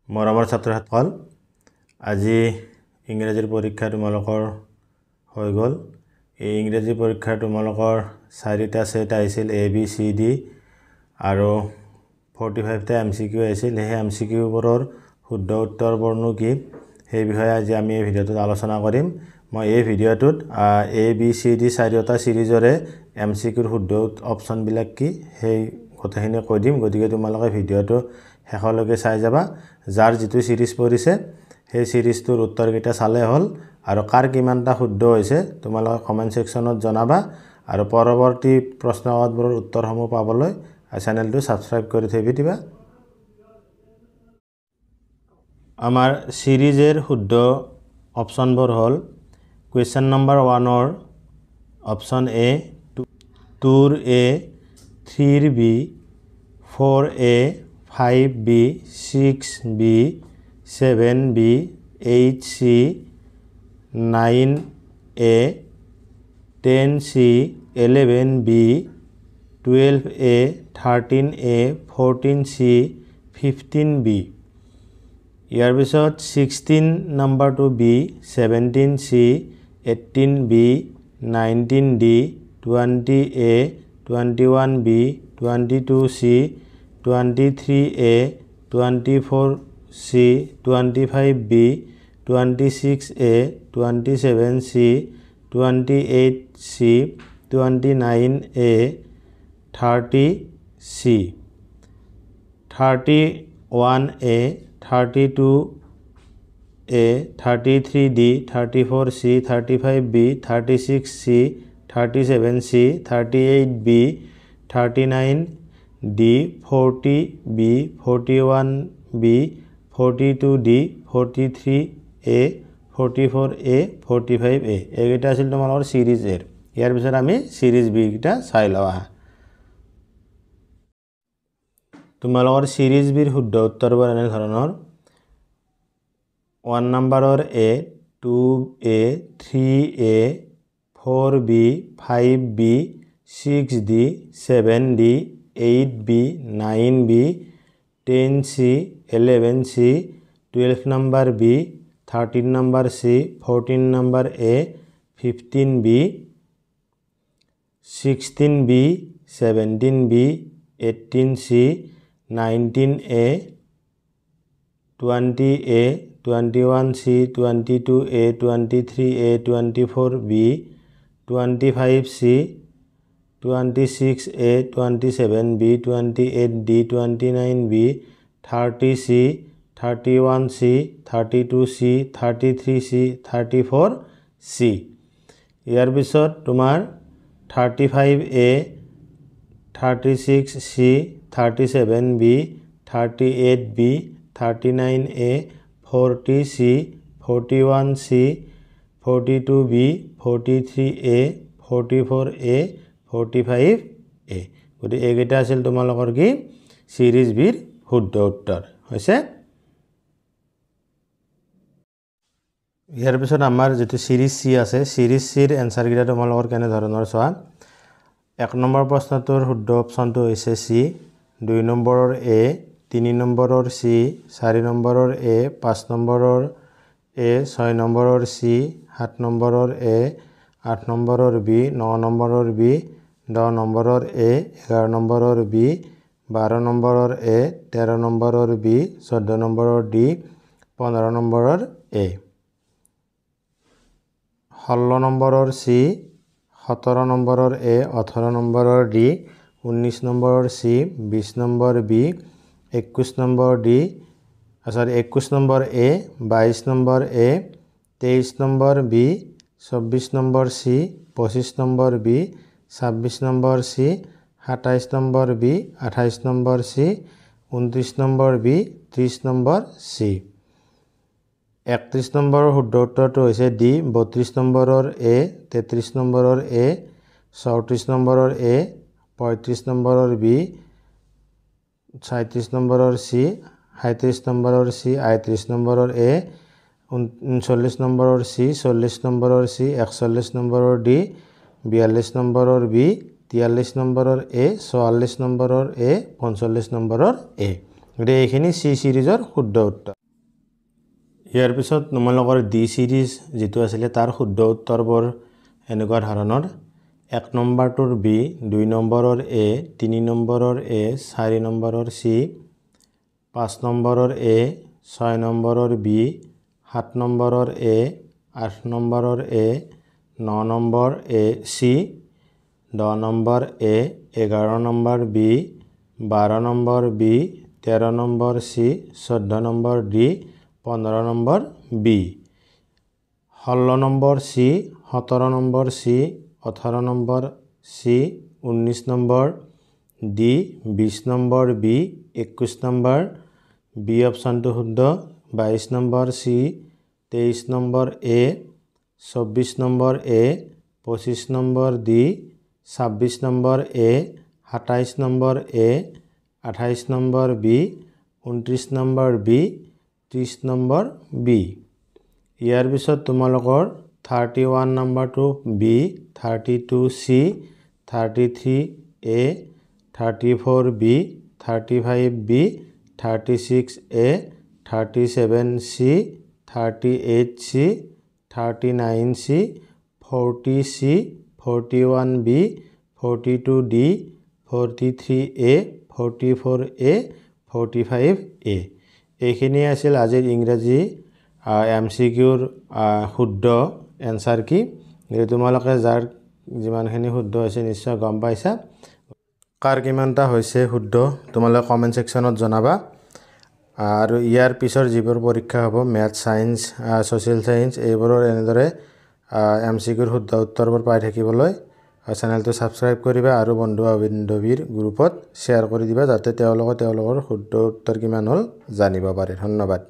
মৰমৰ ছাত্ৰসকল আজি ইংৰাজীৰ পৰীক্ষা তোমালোকৰ হৈ গ'ল এই ইংৰাজী পৰীক্ষা তোমালোকৰ 4টা সেট আহিছিল A B C D আৰু 45টা MCQ আহিছিল সেই MCQ বোৰৰ শুদ্ধ উত্তৰবোৰ কি সেই বিষয়ে আজি আমি এই ভিডিঅ'টোত আলোচনা কৰিম মই এই ভিডিঅ'টোত A B C D 4টা সিৰিজৰে MCQ ৰ শুদ্ধ অপচন বিলাক কি সেই কথাখিনি কৈ দিম গতিকে তোমালোকে ভিডিঅ'টো শেষলৈকে চাই যাবা যাৰ যেটো সিৰিজ পৰিছে সেই সিৰিজটোৰ উত্তৰ কেইটা চালে হল আৰু কাৰ কিমানটা শুদ্ধ হৈছে তোমালোকে কমেন্ট সেকশনত জনাবা আৰু পৰৱৰ্তী প্ৰশ্নবোৰৰ উত্তৰসমূহ পাবলৈ চেনেলটো সাবস্ক্ৰাইব কৰি থৈ দিবা আমাৰ সিৰিজৰ শুদ্ধ অপচনবোৰ হল কুৱেশ্চন নম্বৰ 1 ৰ অপচন A 2 ৰ A 3 ৰ B 4 A 5 B 6 B 7 B 8 C 9 A 10 C 11 B 12 A 13 A 14 C 15 B ইয়াৰ পিছত 16 number two B 17 C 18 B 19 D 20 A 21 B 22 C 23 A 24 C 25 B 26 A 27 C 28 C 29 A 30 C 31 A 32 A 33 D 34 C 35 B 36 C 37 C 38 B 39 D 40 B 41 B 42 D 43 A 44 A 45 A এইটা আছিল তোমালোকৰ সিৰিজ এৰ ইয়াৰ পিছত আমি সিৰিজ B কিটা চাই লও তোমালোকৰ সিৰিজ বিৰ শুদ্ধ উত্তৰবোৰ এনে ধৰণৰ 1 নম্বৰৰ A 2 A 3 A 4 B 5 B 6 D 7 D 8 B 9 B 10 C 11 C 12 number B 13 number C 14 number A 15 B 16 B 17 B 18 C 19 A 20 A 21 C 22 A 23 A 24 B 25 C 26 A 27 B 28 D 29 B 30 C 31 C 32 C 33 C 34 C ইয়াৰ পিছত তোমাৰ 35 A 36 C 37 B 38 B 39 A 40 C 41 C 42 B 43 A 44 A 45 A গতি এইকেইটা আছিল তোমালোকৰ কি সিৰিজ বিৰ শুদ্ধ উত্তৰ হৈছে ইয়াৰ পিছত আমাৰ যেটো সিৰিজ সি আছে সিৰিজ সিৰ এনসাৰ গিটা তোমালোকৰ কেনে ধৰণৰ চোৱা 1 নম্বৰ প্ৰশ্নটোৰ শুদ্ধ অপচনটো হৈছে সি 2 নম্বৰৰ A 3 নম্বৰৰ C 4 নম্বৰৰ A 5 নম্বৰৰ A 6 নম্বৰৰ C 7 নম্বৰৰ A 8 নম্বৰৰ B 9 নম্বৰৰ B 10 নম্বৰৰ A 11 নম্বৰৰ B 12 নম্বৰৰ A 13 নম্বৰৰ B 14 নম্বৰৰ D 15 নম্বৰৰ A 16 নম্বৰৰ C 17 নম্বৰৰ A 18 নম্বৰৰ D 19 নম্বৰৰ C 20 number B 21 number D 21 number A 22 number A 23 number B 24 number C 25 number B 26 number C 27 number B 28 number C 29 number B 30 number C 31 নম্বৰৰ শুদ্ধ উত্তৰটো হৈছে D 32 নম্বৰৰ A 33 নম্বৰৰ A 34 নম্বৰৰ A 35 নম্বৰৰ B 37 নম্বৰৰ C 37 নম্বৰৰ C 38 নম্বৰৰ A 39 নম্বৰৰ C 40 নম্বৰৰ C 41 নম্বৰৰ D 42 নম্বৰৰ B 43 নম্বৰৰ A 44 নম্বৰৰ A 45 নম্বৰৰ A গতিকে এইখিনি C সিৰিজৰ শুদ্ধ উত্তৰ ইয়াৰ পিছত তোমালোকৰ ডি সিৰিজ যেটো আছিল তাৰ শুদ্ধ উত্তৰবোৰ এনেকুৱা ধৰণৰ 1 নম্বৰটোৰ বি 2 নম্বৰৰ এ 3 নম্বৰৰ এ 4 নম্বৰৰ সি 5 নম্বৰৰ এ 6 নম্বৰৰ বি 7 নম্বৰৰ এ 8 নম্বৰৰ A 9 number A C 10 number A 11 number B 12 number B 13 number C 14 number D 15 number B 16 number C 17 number C 18 number C 19 number D 20 number B 21 number B অপশনটো শুদ্ধ 22 number C 23 number A 24 number A 25 number D 26 number A 27 number A 28 number B 29 number B 30 number B ইয়াৰ পিছত তোমালোকৰ 31 নম্বৰটো B 32 সি 33 এ 34 B 35 B 36 এ 37 সি 38 সি 39 সি 40 সি 41 B 42 D 43 এ 44 এ 45 এ এইখিনি আছিল আজিৰ ইংৰাজী এমসিকিউৰ শুদ্ধ এনসাৰ কি তোমালোকে যাৰ যিমানখিনি শুদ্ধ হৈছে নিশ্চয় গম পাইছা কাৰ কিমানটা হৈছে শুদ্ধ তোমালোকে কমেন্ট সেকশনত জনাবা আৰু ইয়াৰ পিছৰ যিবোৰ পৰীক্ষা হ'ব ম্যাথ সায়েন্স সোশ্যাল সায়েন্স এইবোৰৰ এনেদৰে এমসিকিউৰ শুদ্ধ উত্তৰবোৰ পাই থাকিবলৈ চেনেলটো সাবস্ক্ৰাইব কৰিবা আৰু বন্ধু বান্ধৱীৰ গ্ৰুপত শ্বেয়াৰ কৰি দিবা যাতে তেওঁলোকৰ শুদ্ধ উত্তৰ কিমান হ'ল জানিব পাৰে ধন্যবাদ